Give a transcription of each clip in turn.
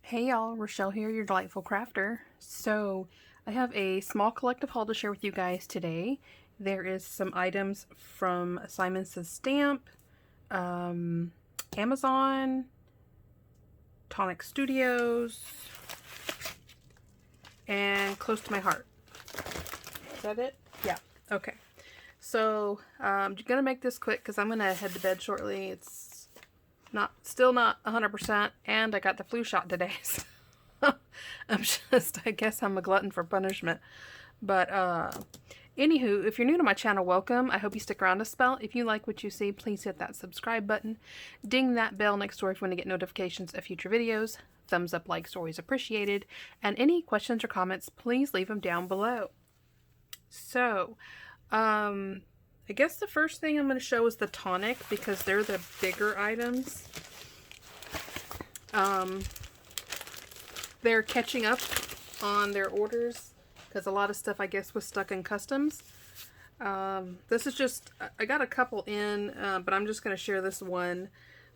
Hey y'all, Rochelle here, your delightful crafter. So I have a small collective haul to share with you guys today. There is some items from Simon Says Stamp, Amazon, Tonic Studios, and Close to My Heart. Is that it? Yeah. Okay. So I'm gonna make this quick because I'm gonna head to bed shortly. It's still not 100%, and I got the flu shot today. So I guess I'm a glutton for punishment. But anywho, if you're new to my channel, welcome. I hope you stick around a spell. If you like what you see, please hit that subscribe button. Ding that bell next door if you want to get notifications of future videos. Thumbs up, likes, always appreciated. And any questions or comments, please leave them down below. So, I guess the first thing I'm going to show is the Tonic, because they're the bigger items. They're catching up on their orders because a lot of stuff, I guess, was stuck in customs. This is just, I got a couple in, but I'm just going to share this one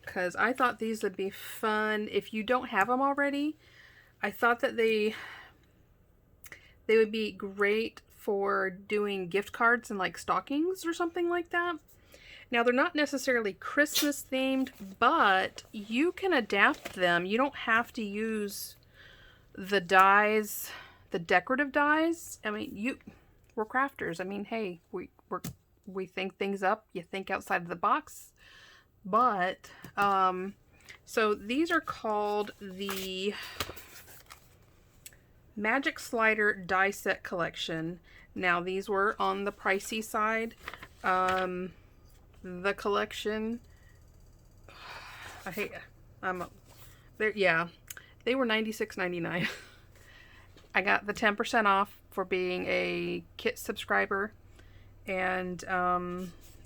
because I thought these would be fun. If you don't have them already, I thought that they would be great for doing gift cards and like stockings or something like that. Now, they're not necessarily Christmas themed, but you can adapt them. You don't have to use the dies, the decorative dies. I mean, we're crafters. I mean, hey, we think things up. You think outside of the box. But so these are called the Magic Slider Die Set Collection. Now, these were on the pricey side. The collection, I hate, yeah, they were $96.99. I got the 10% off for being a Chit subscriber, and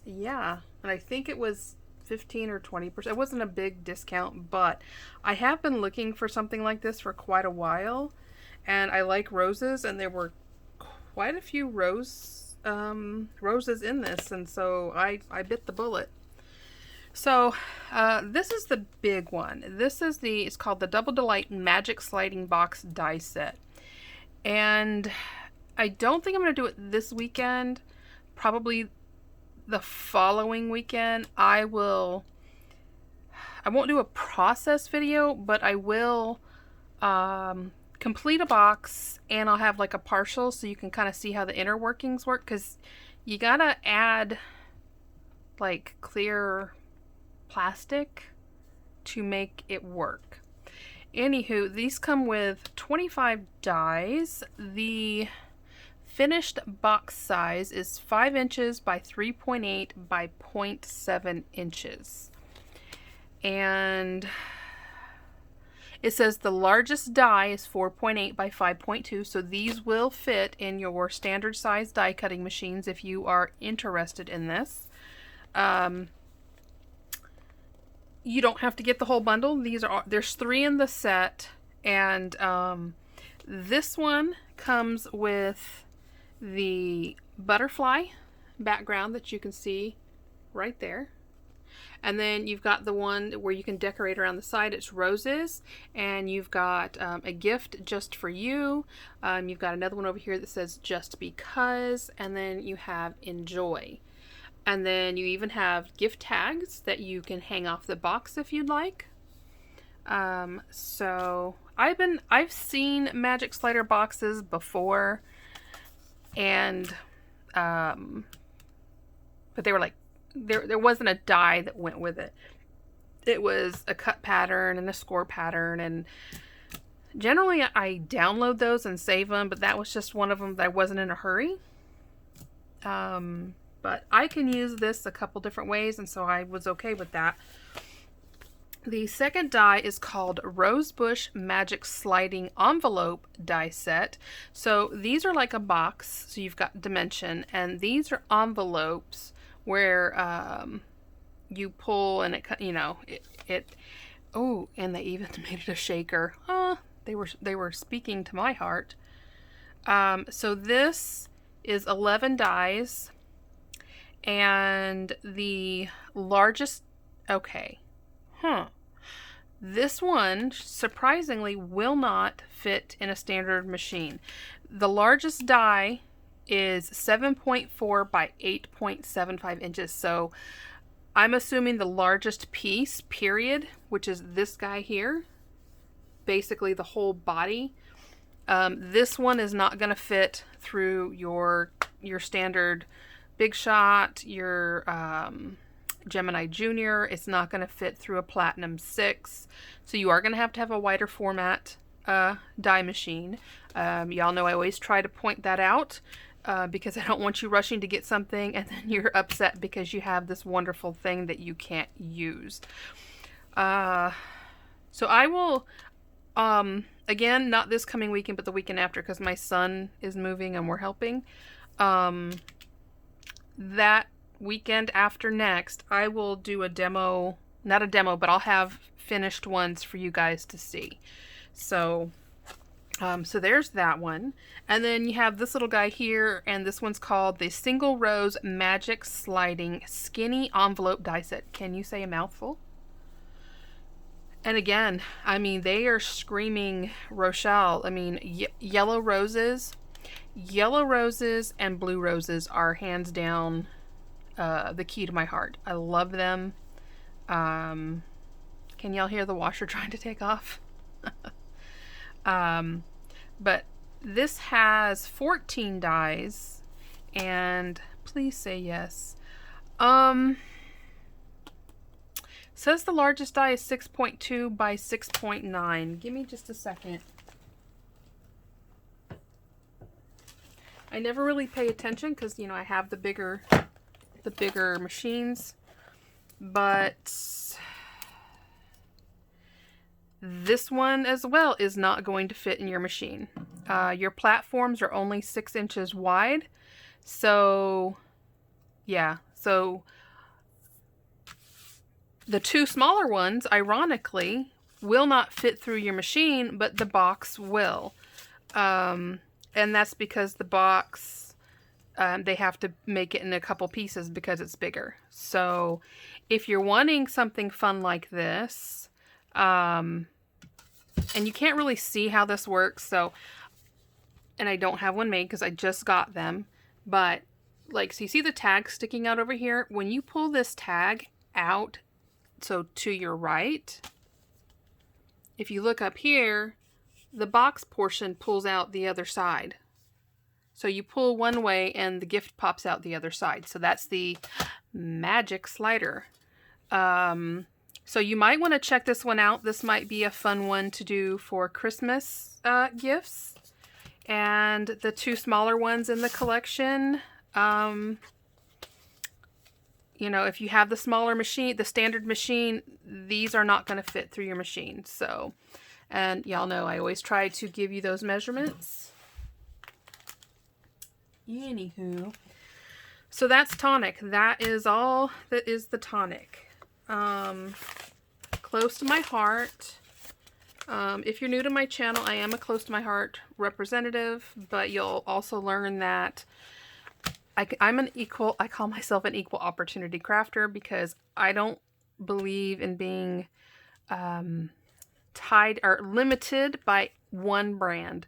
yeah, and I think it was 15 or 20%. It wasn't a big discount, but I have been looking for something like this for quite a while, and I like roses, and there were quite a few roses in this, and so I bit the bullet. So this is the big one. It's called the Double Delight Magic Sliding Box Die Set, and I don't think I'm going to do it this weekend. Probably the following weekend. I won't do a process video, but I will complete a box, and I'll have like a partial so you can kind of see how the inner workings work, because you gotta add like clear plastic to make it work. Anywho, these come with 25 dies. The finished box size is 5 inches by 3.8 by 0.7 inches. And it says the largest die is 4.8 by 5.2, so these will fit in your standard size die cutting machines if you are interested in this. You don't have to get the whole bundle. There's 3 in the set, and this one comes with the butterfly background that you can see right there. And then you've got the one where you can decorate around the side. It's roses. And you've got a gift just for you. You've got another one over here that says just because. And then you have enjoy. And then you even have gift tags that you can hang off the box if you'd like. So I've seen Magic Slider boxes before. And but they were like, there wasn't a die that went with it. It was a cut pattern and a score pattern, and generally I download those and save them, but that was just one of them that I wasn't in a hurry. But I can use this a couple different ways, and so I was okay with that. The second die is called Rosebush Magic Sliding Envelope Die Set. So these are like a box, so you've got dimension, and these are envelopes where you pull and oh, and they even made it a shaker. They were speaking to my heart. So this is 11 dies, and the largest, okay, This one, surprisingly, will not fit in a standard machine. The largest die is 7.4 by 8.75 inches. So I'm assuming the largest piece, period, which is this guy here, basically the whole body. This one is not going to fit through your standard Big Shot, your Gemini Junior. It's not going to fit through a Platinum 6. So you are going to have a wider format die machine. Y'all know I always try to point that out because I don't want you rushing to get something and then you're upset because you have this wonderful thing that you can't use. So I will, again, not this coming weekend, but the weekend after, because my son is moving and we're helping. That weekend after next, I will do a demo, not a demo, but I'll have finished ones for you guys to see. So, so there's that one. And then you have this little guy here, and this one's called the Single Rose Magic Sliding Skinny Envelope Die Set. Can you say a mouthful? And again, I mean, they are screaming Rochelle. I mean, yellow roses and blue roses are hands down the key to my heart. I love them. Can y'all hear the washer trying to take off? But this has 14 dies, and please say yes. Says the largest die is 6.2 by 6.9. Give me just a second. I never really pay attention because, you know, I have the bigger machines, but this one as well is not going to fit in your machine. Your platforms are only 6 inches wide. So, yeah. So, the two smaller ones, ironically, will not fit through your machine, but the box will. And that's because the box, they have to make it in a couple pieces because it's bigger. So, if you're wanting something fun like this, and you can't really see how this works, so, and I don't have one made because I just got them, but, like, so you see the tag sticking out over here? When you pull this tag out, so to your right, if you look up here, the box portion pulls out the other side. So you pull one way and the gift pops out the other side. So that's the magic slider. So you might want to check this one out. This might be a fun one to do for Christmas gifts. And the two smaller ones in the collection, you know, if you have the smaller machine, the standard machine, these are not going to fit through your machine. So, and y'all know I always try to give you those measurements. Anywho, so that's Tonic. That is all that is the Tonic. Close to my heart. If you're new to my channel, I am a close to my heart representative, but you'll also learn that I'm an equal, I call myself an equal opportunity crafter because I don't believe in being tied or limited by one brand.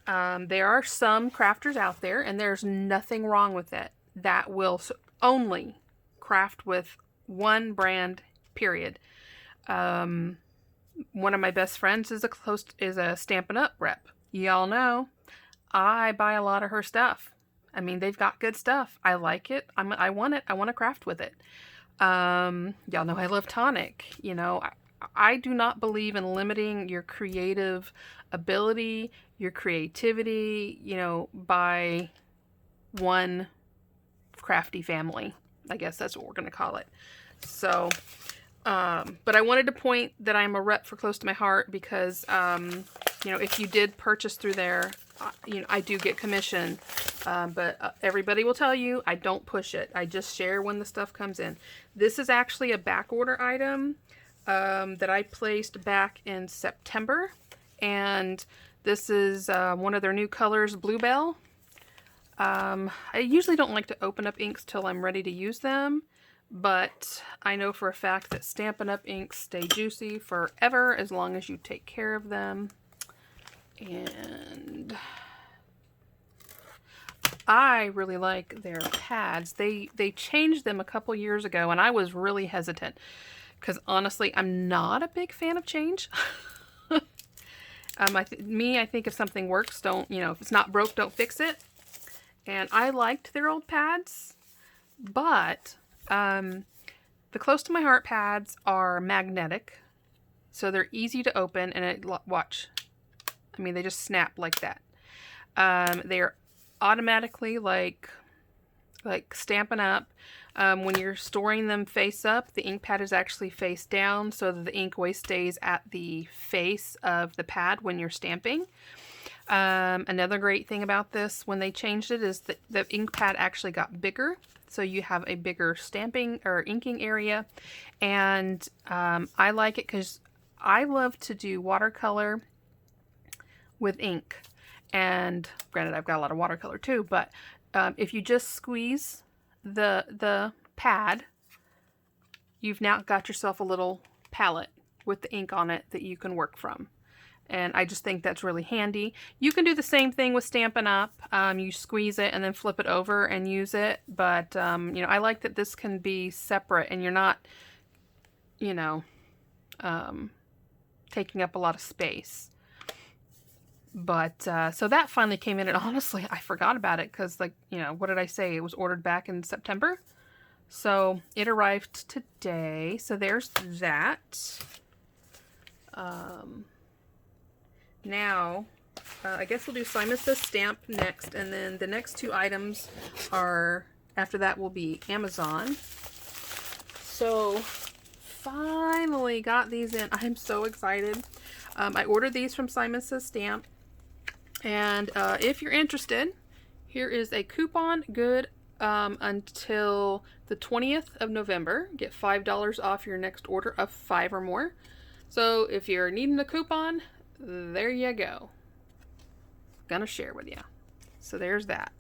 There are some crafters out there, and there's nothing wrong with it, that will only craft with one brand, period. One of my best friends is a Stampin' Up rep. Y'all know I buy a lot of her stuff. I mean, they've got good stuff. I like it. I want it. I want to craft with it. Y'all know I love Tonic. You know, I do not believe in limiting your creative ability, your creativity, you know, by one crafty family. I guess that's what we're going to call it. So, but I wanted to point that I'm a rep for Close to My Heart because, you know, if you did purchase through there, you know, I do get commission, but everybody will tell you I don't push it. I just share when the stuff comes in. This is actually a back order item that I placed back in September, and this is one of their new colors, Bluebell. I usually don't like to open up inks till I'm ready to use them, but I know for a fact that Stampin' Up! Inks stay juicy forever as long as you take care of them. And I really like their pads. They changed them a couple years ago, and I was really hesitant because honestly, I'm not a big fan of change. I think if something works, don't, you know, if it's not broke, don't fix it. And I liked their old pads, but the Close to My Heart pads are magnetic, so they're easy to open, and watch. I mean, they just snap like that. They're automatically like Stampin' Up. When you're storing them face up, the ink pad is actually face down so that the ink always stays at the face of the pad when you're stamping. Another great thing about this when they changed it is that the ink pad actually got bigger. So you have a bigger stamping or inking area. And I like it because I love to do watercolor with ink. And granted, I've got a lot of watercolor too, but if you just squeeze the pad, you've now got yourself a little palette with the ink on it that you can work from. And I just think that's really handy. You can do the same thing with Stampin' Up. You squeeze it and then flip it over and use it. But, you know, I like that this can be separate and you're not, you know, taking up a lot of space. But, so that finally came in, and honestly, I forgot about it because, like, you know, what did I say? It was ordered back in September. So it arrived today. So there's that. Now, I guess we'll do Simon Says Stamp next, and then the next two items are, after that will be Amazon. So, finally got these in. I'm so excited. I ordered these from Simon Says Stamp, and if you're interested, here is a coupon good until the 20th of November. Get $5 off your next order of 5 or more. So if you're needing a coupon, there you go. Gonna share with you. So there's that.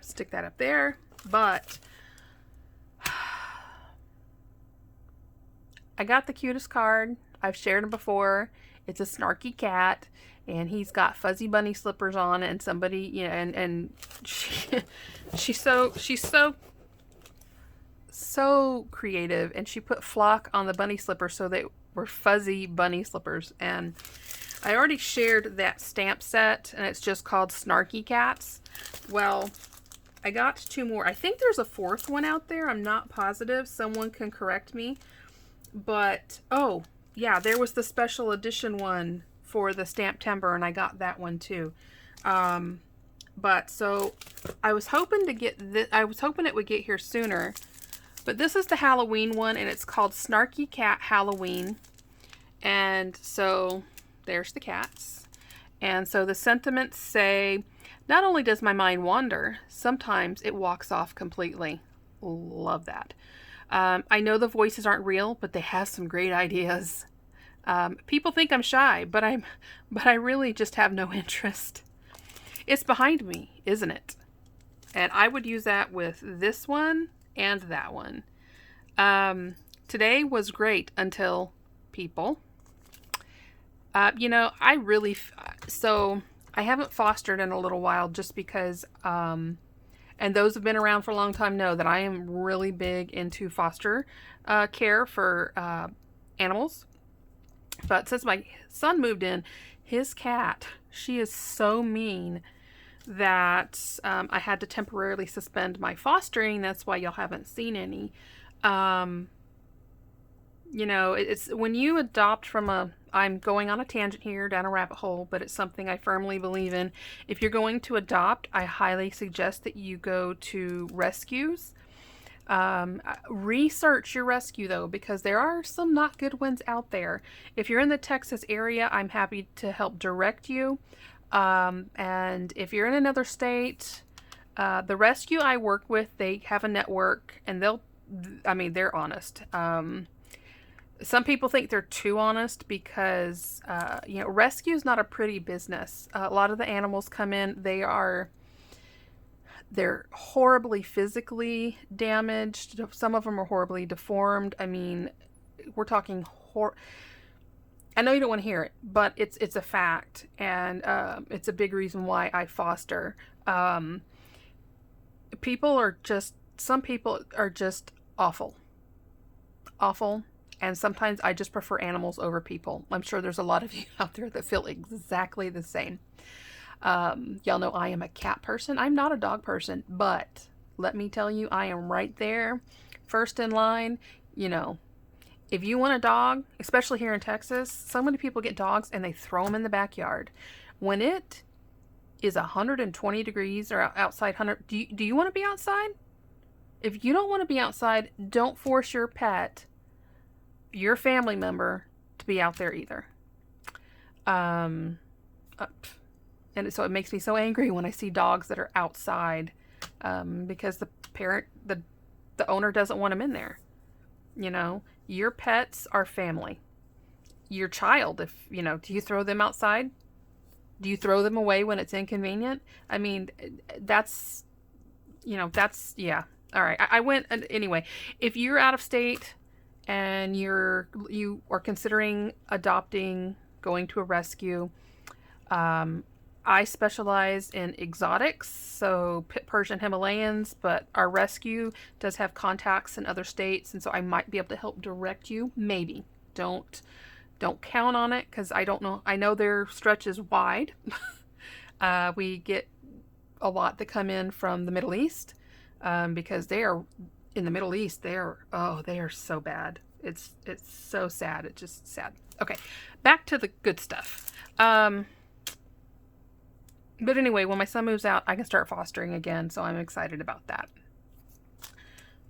Stick that up there. But I got the cutest card. I've shared him before. It's a snarky cat, and he's got fuzzy bunny slippers on, and somebody, you know, and she's so creative, and she put flock on the bunny slippers so they were fuzzy bunny slippers. And I already shared that stamp set, and it's just called Snarky Cats. Well, I got 2 more. I think there's a 4th one out there. I'm not positive. Someone can correct me. But, oh, yeah, there was the special edition one for the Stamptember, and I got that one too. But so I was hoping to get this. I was hoping it would get here sooner. But this is the Halloween one, and it's called Snarky Cat Halloween. And so there's the cats. And so the sentiments say, not only does my mind wander, sometimes it walks off completely. Love that. I know the voices aren't real, but they have some great ideas. People think I'm shy, but I really just have no interest. It's behind me, isn't it? And I would use that with this one and that one. Today was great until people. You know, so I haven't fostered in a little while just because, and those who've been around for a long time know that I am really big into foster care for animals. But since my son moved in, his cat, she is so mean that I had to temporarily suspend my fostering. That's why y'all haven't seen any. You know, it's when you adopt from I'm going on a tangent here, down a rabbit hole, but it's something I firmly believe in. If you're going to adopt, I highly suggest that you go to rescues. Research your rescue though, because there are some not good ones out there. If you're in the Texas area, I'm happy to help direct you. And if you're in another state, the rescue I work with, they have a network, and they're honest. Some people think they're too honest because, you know, rescue is not a pretty business. A lot of the animals come in, They're horribly physically damaged. Some of them are horribly deformed. I mean, we're talking I know you don't want to hear it, but it's a fact, and it's a big reason why I foster. Some people are just awful, and sometimes I just prefer animals over people. I'm sure there's a lot of you out there that feel exactly the same. Y'all know I am a cat person. I'm not a dog person, but let me tell you, I am right there, first in line. You know, if you want a dog, especially here in Texas, so many people get dogs and they throw them in the backyard. When it is 120 degrees or outside 100, do you want to be outside? If you don't want to be outside, don't force your pet, your family member, to be out there either. And so it makes me so angry when I see dogs that are outside, because the owner doesn't want them in there. You know, your pets are family. Your child, do you throw them outside? Do you throw them away when it's inconvenient? I mean, yeah. All right. I went, anyway, if you're out of state and you are considering adopting, going to a rescue, I specialize in exotics, so Persian Himalayans, but our rescue does have contacts in other states, and so I might be able to help direct you. Maybe. Don't count on it, because I don't know. I know their stretch is wide. We get a lot that come in from the Middle East, because they are in the Middle East. They are so bad. It's so sad. It's just sad. Okay, back to the good stuff. But anyway, when my son moves out, I can start fostering again, so I'm excited about that.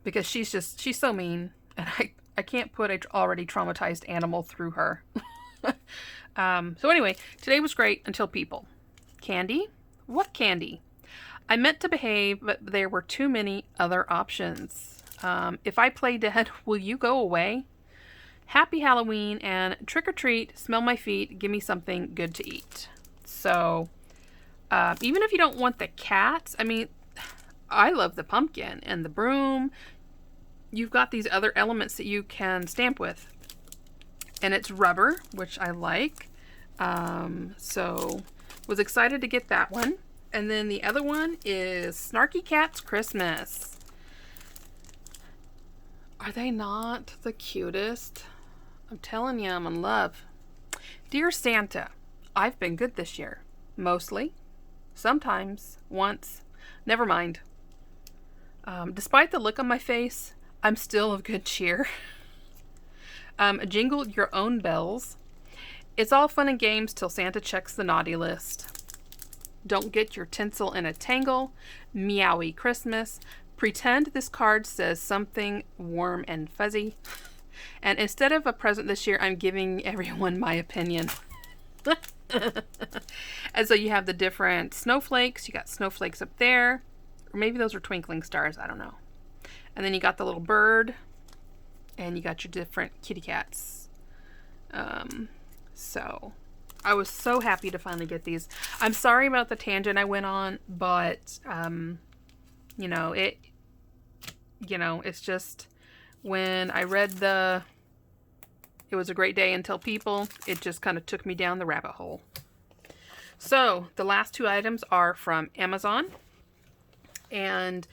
Because she's so mean, and I can't put a already traumatized animal through her. So anyway, today was great until people. Candy? What candy? I meant to behave, but there were too many other options. If I play dead, will you go away? Happy Halloween, and trick or treat, smell my feet, give me something good to eat. So... even if you don't want the cats, I mean, I love the pumpkin and the broom. You've got these other elements that you can stamp with. And it's rubber, which I like. So was excited to get that one. And then the other one is Snarky Cat's Christmas. Are they not the cutest? I'm telling you, I'm in love. Dear Santa, I've been good this year. Mostly. Sometimes. Once. Never mind. Despite the look on my face, I'm still of good cheer. Jingle your own bells. It's all fun and games till Santa checks the naughty list. Don't get your tinsel in a tangle. Meowy Christmas. Pretend this card says something warm and fuzzy. And instead of a present this year, I'm giving everyone my opinion. And so you have the different snowflakes. You got snowflakes up there. Or maybe those are twinkling stars. I don't know. And then you got the little bird. And you got your different kitty cats. So I was so happy to finally get these. I'm sorry about the tangent I went on, but it's just when I read it was a great day until people, it just kind of took me down the rabbit hole. So the last two items are from Amazon. And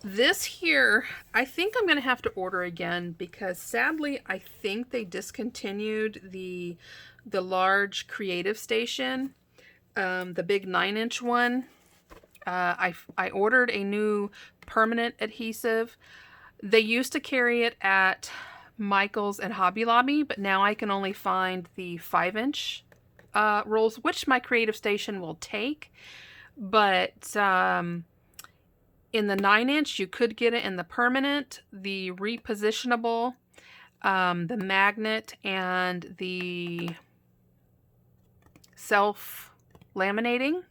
this here, I think I'm going to have to order again because sadly, I think they discontinued the large Creative Station, the big 9-inch one. I ordered a new permanent adhesive. They used to carry it at Michael's and Hobby Lobby, but now I can only find the 5-inch rolls, which my Creative Station will take. But in the 9-inch, you could get it in the permanent, the repositionable, the magnet, and the self-laminating.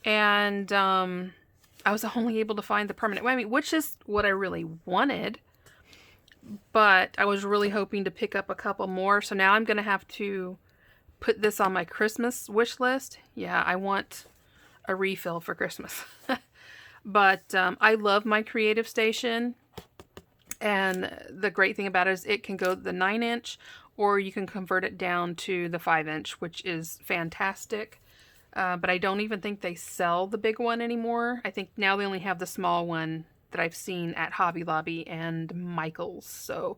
And I was only able to find the permanent, which is what I really wanted. But I was really hoping to pick up a couple more. So now I'm going to have to put this on my Christmas wish list. Yeah, I want a refill for Christmas. But I love my Creative Station. And the great thing about it is it can go the 9-inch, or you can convert it down to the 5-inch, which is fantastic. But I don't even think they sell the big one anymore. I think now they only have the small one that I've seen at Hobby Lobby and Michael's. So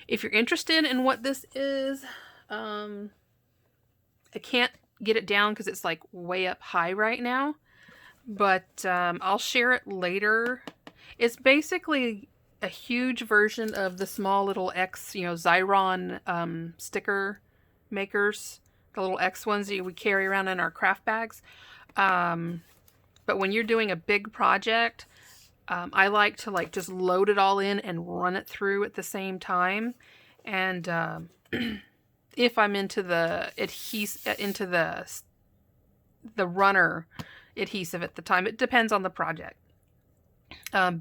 if you're interested in what this is, I can't get it down because it's like way up high right now. But I'll share it later. It's basically a huge version of the small little X, Xyron sticker makers. The little X ones that we carry around in our craft bags. But when you're doing a big project, I like to just load it all in and run it through at the same time. And if I'm into the the runner adhesive at the time, it depends on the project.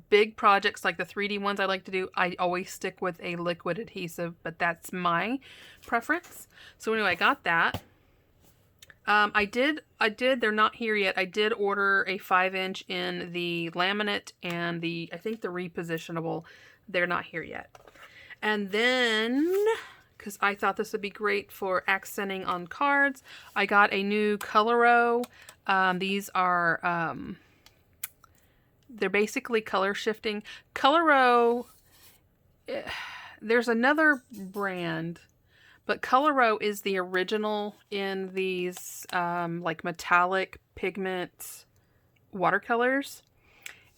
Big projects like the 3D ones I like to do, I always stick with a liquid adhesive, but that's my preference. So anyway, I got that. I did, they're not here yet. I did order a 5-inch in the laminate and I think the repositionable. They're not here yet. And then, because I thought this would be great for accenting on cards, I got a new Coloro. These are, they're basically color shifting. Coloro, there's another brand, but Coloro is the original in these like metallic pigment watercolors.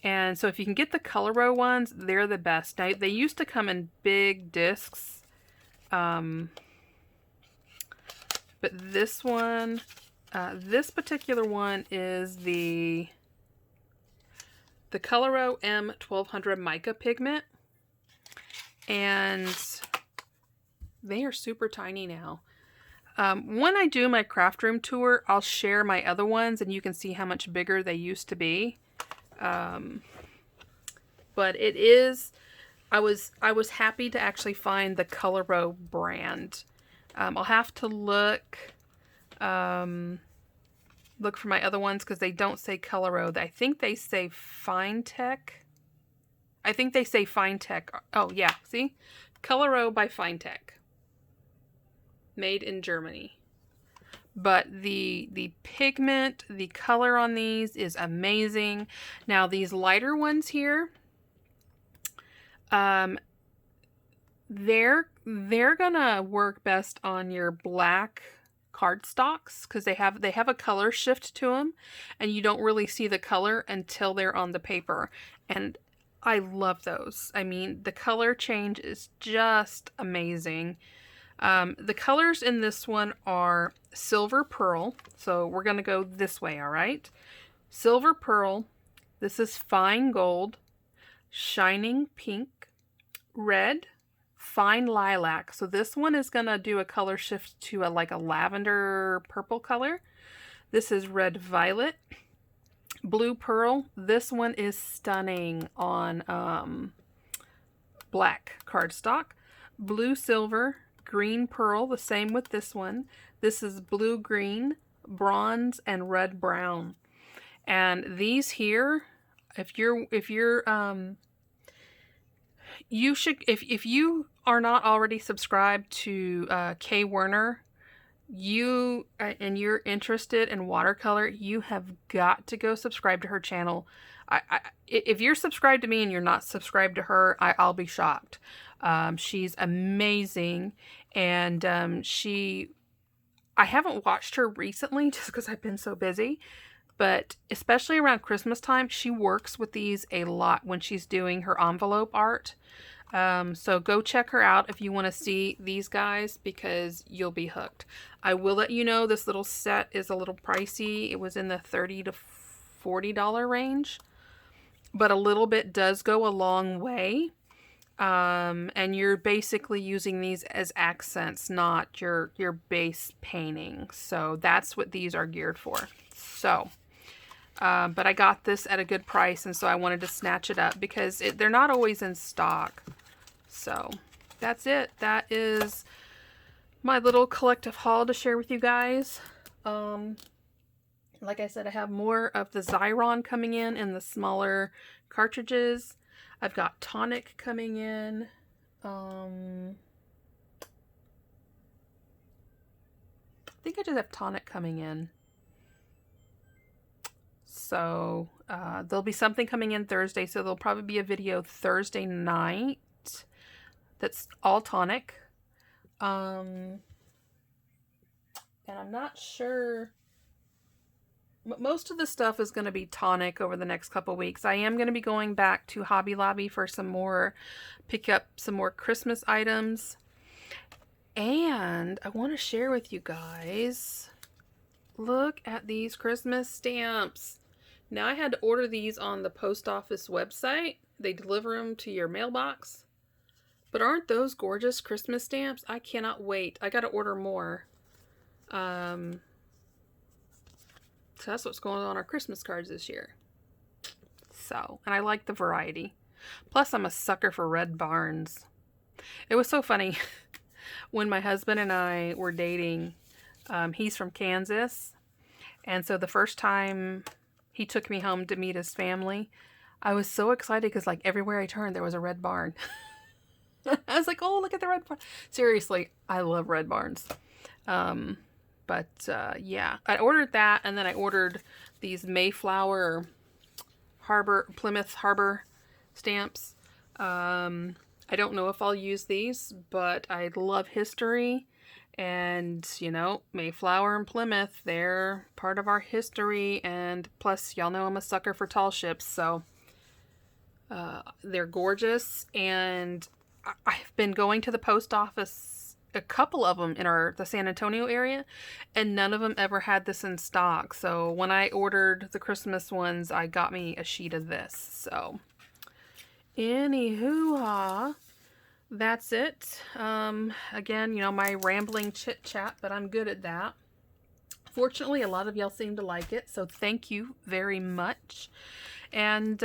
And so if you can get the Coloro ones, they're the best. Now, they used to come in big discs. But this one, this particular one is the Coloro M1200 mica pigment, and they are super tiny now. When I do my craft room tour, I'll share my other ones and you can see how much bigger they used to be. But it is, I was happy to actually find the Coloro brand. I'll have to look for my other ones because they don't say Coloro. I think they say Finetech. I think they say Finetech. Oh yeah, see? Coloro by Finetech. Made in Germany. But the pigment, the color on these is amazing. Now these lighter ones here, they're gonna work best on your black cardstocks because they have a color shift to them, and you don't really see the color until they're on the paper. And I love those. I mean, the color change is just amazing. The colors in this one are Silver Pearl. So we're going to go this way, all right? Silver Pearl. This is Fine Gold. Shining Pink. Red. Fine Lilac. So this one is going to do a color shift to like a lavender purple color. This is Red Violet. Blue Pearl. This one is stunning on black cardstock. Blue Silver. Green Pearl, the same with this one. This is Blue Green, Bronze, and Red Brown. And these here, if you are not already subscribed to Kay Werner, and you're interested in watercolor, you have got to go subscribe to her channel. If you're subscribed to me and you're not subscribed to her, I'll be shocked. She's amazing, and I haven't watched her recently just because I've been so busy, but especially around Christmas time, she works with these a lot when she's doing her envelope art. So go check her out if you want to see these guys, because you'll be hooked. I will let you know this little set is a little pricey. It was in the $30 to $40 range, but a little bit does go a long way. And you're basically using these as accents, not your base painting. So that's what these are geared for. So, but I got this at a good price, and so I wanted to snatch it up because they're not always in stock. So that's it. That is my little collective haul to share with you guys. Like I said, I have more of the Xyron coming in the smaller cartridges. I've got Tonic coming in. I think I just have Tonic coming in. So there'll be something coming in Thursday. So there'll probably be a video Thursday night that's all Tonic. And I'm not sure. Most of the stuff is going to be Tonic over the next couple weeks. I am going to be going back to Hobby Lobby for some more, pick up some more Christmas items. And I want to share with you guys, look at these Christmas stamps. Now I had to order these on the post office website. They deliver them to your mailbox. But aren't those gorgeous Christmas stamps? I cannot wait. I got to order more. So that's what's going on our Christmas cards this year. So, and I like the variety. Plus, I'm a sucker for Red Barns. It was so funny when my husband and I were dating. He's from Kansas. And so the first time he took me home to meet his family, I was so excited because like everywhere I turned, there was a Red Barn. I was like, oh, look at the Red Barn. Seriously, I love Red Barns. Yeah, I ordered that, and then I ordered these Mayflower Plymouth Harbor stamps. I don't know if I'll use these, but I love history, and, you know, Mayflower and Plymouth, they're part of our history, and plus, y'all know I'm a sucker for tall ships, so they're gorgeous, and I've been going to the post office, a couple of them in the San Antonio area, and none of them ever had this in stock. So when I ordered the Christmas ones, I got me a sheet of this. So anywho, that's it. Again, you know, my rambling chit chat, but I'm good at that. Fortunately, a lot of y'all seem to like it, so thank you very much. And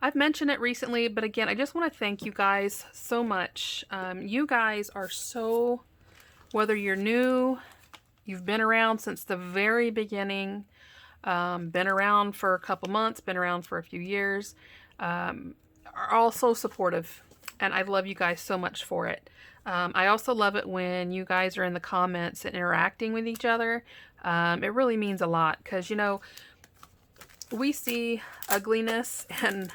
I've mentioned it recently, but again, I just want to thank you guys so much. You guys are so, whether you're new, you've been around since the very beginning, been around for a couple months, been around for a few years, are all so supportive, and I love you guys so much for it. I also love it when you guys are in the comments and interacting with each other. It really means a lot, because, you know, we see ugliness, and,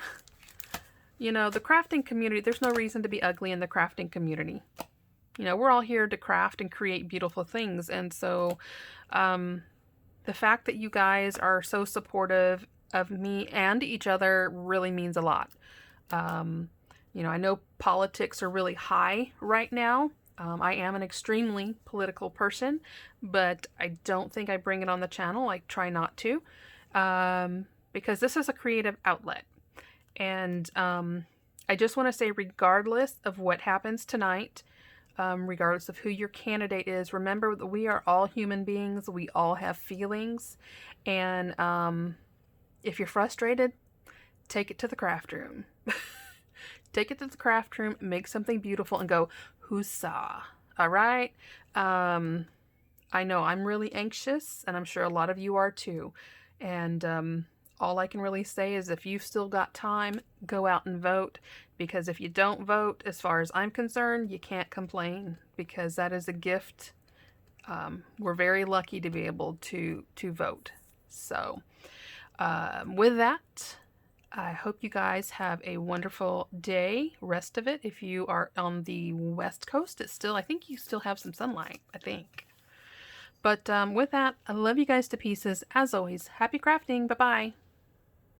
you know, the crafting community, there's no reason to be ugly in the crafting community. You know, we're all here to craft and create beautiful things. And so the fact that you guys are so supportive of me and each other really means a lot. You know, I know politics are really high right now. I am an extremely political person, but I don't think I bring it on the channel. I try not to. Because this is a creative outlet. And I just want to say, regardless of what happens tonight, regardless of who your candidate is, remember that we are all human beings. We all have feelings. And if you're frustrated, take it to the craft room. Take it to the craft room, make something beautiful, and go, huzzah. All right? I know I'm really anxious, and I'm sure a lot of you are too. And all I can really say is, if you've still got time, go out and vote. Because if you don't vote, as far as I'm concerned, you can't complain, because that is a gift. We're very lucky to be able to vote. So with that, I hope you guys have a wonderful day, rest of it. If you are on the West Coast, I think you still have some sunlight, I think. But with that, I love you guys to pieces. As always, happy crafting. Bye-bye.